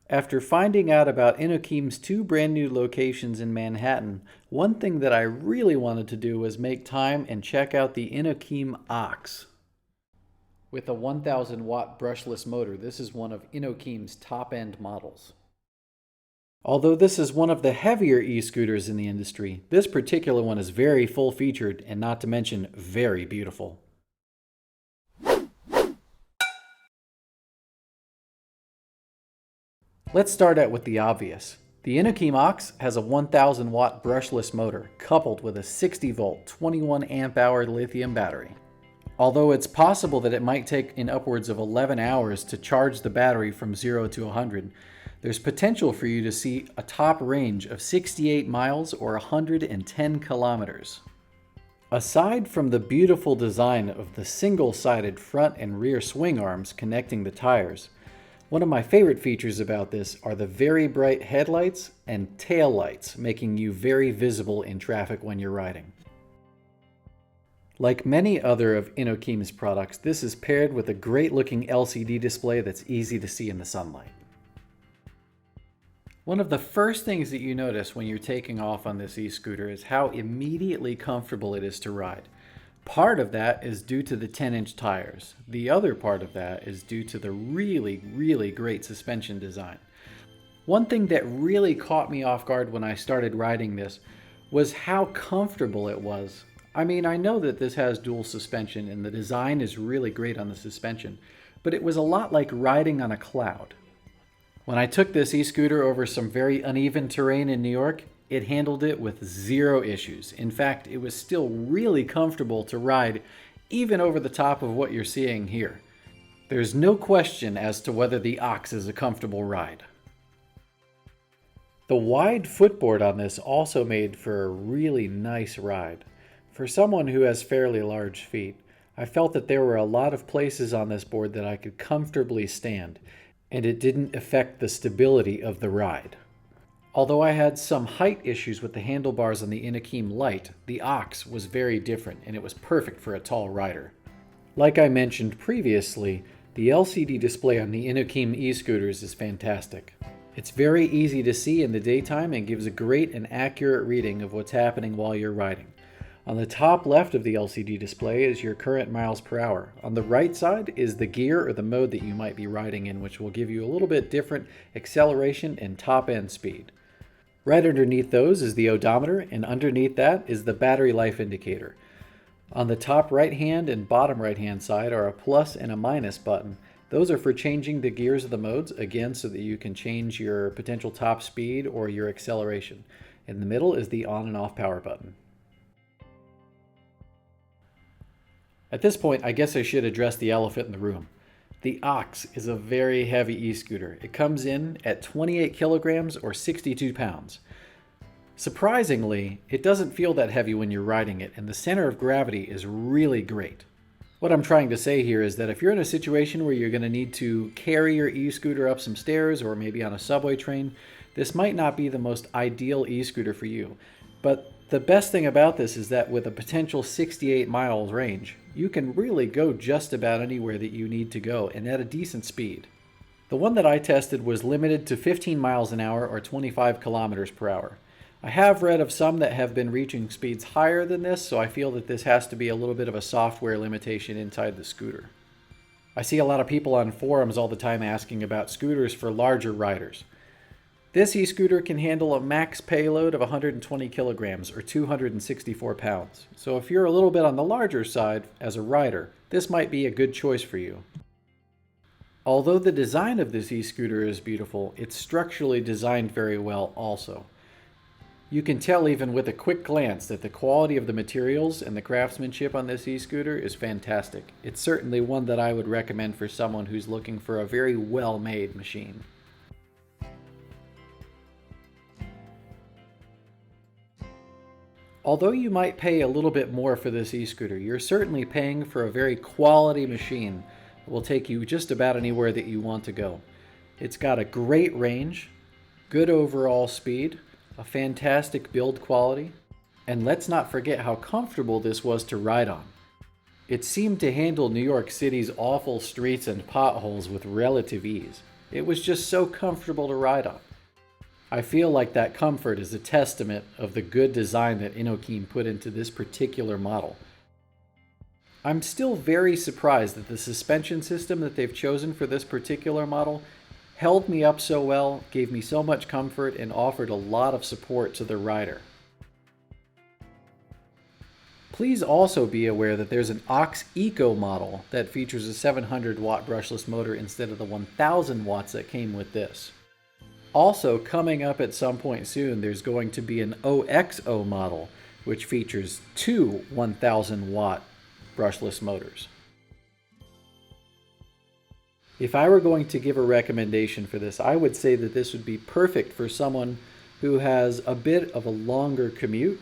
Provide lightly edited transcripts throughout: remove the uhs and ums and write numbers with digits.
After finding out about Inokim's two brand new locations in Manhattan, one thing that I really wanted to do was make time and check out the Inokim OX. With a 1000 watt brushless motor, this is one of Inokim's top end models. Although this is one of the heavier e-scooters in the industry, this particular one is very full featured and not to mention very beautiful. Let's start out with the obvious. The Inokim OX has a 1000 watt brushless motor coupled with a 60 volt 21 amp hour lithium battery. Although it's possible that it might take in upwards of 11 hours to charge the battery from 0 to 100, there's potential for you to see a top range of 68 miles or 110 kilometers. Aside from the beautiful design of the single-sided front and rear swing arms connecting the tires, one of my favorite features about this are the very bright headlights and tail lights, making you very visible in traffic when you're riding. Like many other of Inokim's products, this is paired with a great-looking LCD display that's easy to see in the sunlight. One of the first things that you notice when you're taking off on this e-scooter is how immediately comfortable it is to ride. Part of that is due to the 10-inch tires. The other part of that is due to the really great suspension design. One thing that really caught me off guard when I started riding this was how comfortable it was. I mean, I know that this has dual suspension and the design is really great on the suspension, but it was a lot like riding on a cloud. When I took this e-scooter over some very uneven terrain in New York, it handled it with zero issues. In fact, it was still really comfortable to ride even over the top of what you're seeing here. There's no question as to whether the OX is a comfortable ride. The wide footboard on this also made for a really nice ride. For someone who has fairly large feet, I felt that there were a lot of places on this board that I could comfortably stand, and it didn't affect the stability of the ride. Although I had some height issues with the handlebars on the Inokim Lite, the OX was very different and it was perfect for a tall rider. Like I mentioned previously, the LCD display on the Inokim e-scooters is fantastic. It's very easy to see in the daytime and gives a great and accurate reading of what's happening while you're riding. On the top left of the LCD display is your current miles per hour. On the right side is the gear or the mode that you might be riding in, which will give you a little bit different acceleration and top end speed. Right underneath those is the odometer, and underneath that is the battery life indicator. On the top right hand and bottom right hand side are a plus and a minus button. Those are for changing the gears of the modes, again, so that you can change your potential top speed or your acceleration. In the middle is the on and off power button. At this point, I guess I should address the elephant in the room. The OX is a very heavy e-scooter. It comes in at 28 kilograms or 62 pounds. Surprisingly, it doesn't feel that heavy when you're riding it, and the center of gravity is really great. What I'm trying to say here is that if you're in a situation where you're going to need to carry your e-scooter up some stairs or maybe on a subway train, this might not be the most ideal e-scooter for you. But the best thing about this is that with a potential 68 miles range, you can really go just about anywhere that you need to go and at a decent speed. The one that I tested was limited to 15 miles an hour or 25 kilometers per hour. I have read of some that have been reaching speeds higher than this, so I feel that this has to be a little bit of a software limitation inside the scooter. I see a lot of people on forums all the time asking about scooters for larger riders. This e-scooter can handle a max payload of 120 kilograms or 264 pounds. So if you're a little bit on the larger side as a rider, this might be a good choice for you. Although the design of this e-scooter is beautiful, it's structurally designed very well also. You can tell even with a quick glance that the quality of the materials and the craftsmanship on this e-scooter is fantastic. It's certainly one that I would recommend for someone who's looking for a very well-made machine. Although you might pay a little bit more for this e-scooter, you're certainly paying for a very quality machine that will take you just about anywhere that you want to go. It's got a great range, good overall speed, a fantastic build quality, and let's not forget how comfortable this was to ride on. It seemed to handle New York City's awful streets and potholes with relative ease. It was just so comfortable to ride on. I feel like that comfort is a testament of the good design that Inokim put into this particular model. I'm still very surprised that the suspension system that they've chosen for this particular model held me up so well, gave me so much comfort, and offered a lot of support to the rider. Please also be aware that there's an OX Eco model that features a 700 watt brushless motor instead of the 1000 watts that came with this. Also, coming up at some point soon, there's going to be an OXO model, which features two 1000 watt brushless motors. If I were going to give a recommendation for this, I would say that this would be perfect for someone who has a bit of a longer commute,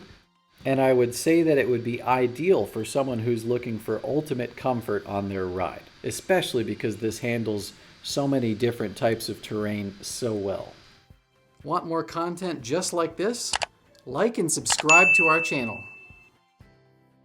and I would say that it would be ideal for someone who's looking for ultimate comfort on their ride, especially because this handles so many different types of terrain so well. Want more content just like this? Like and subscribe to our channel.